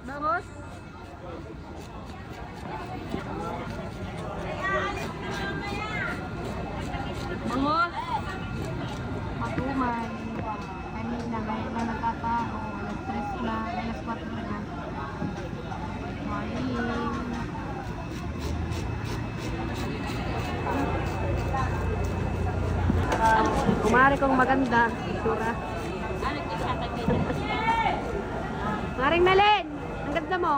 Bangos? Bangos? Matumay. Kanina, ngayon na nagkatao. Alas 3 na, alas 4 na. Maling. Kumari kong maganda. Sura. Maring Melin! Ang ganda mo.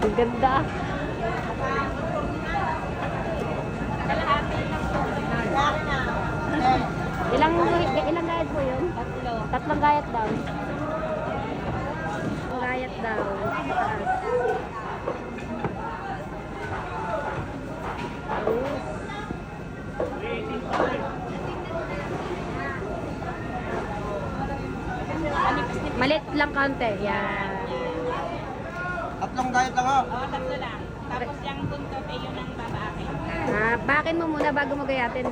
Ang ganda. Ilang gayat po yun? Tatlong gayat daw. Tatlong gayat daw. Malit lang kaunti. Yan. Tatlong diet lang ha? Oo, tatlo lang. Tapos yung buntot ay yun ang babaakin. Bakin mo muna bago mo gayatin.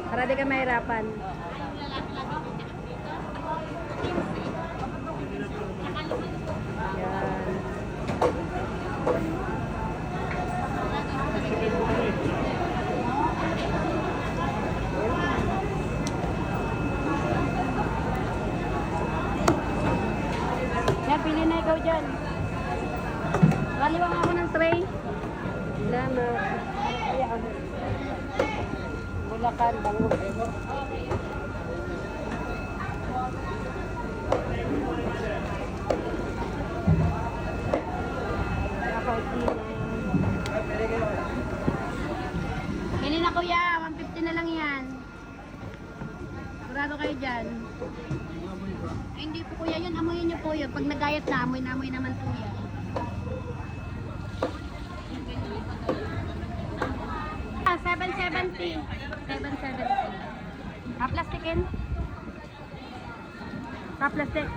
Para di ka mahirapan. Yan. Yan, pili na ikaw dyan. Kaliwang ako ng tray. Salamat. Ayan. Bulacan, bangus. Pili na kuya, 150 na lang yan. Sigurado kayo dyan. Ay, hindi po kuya yun, amoyin niyo po yun. Pag nagayat na, amoy naman po yan. Ah, 770. 770. Ka-plastikin? Ka-plastic.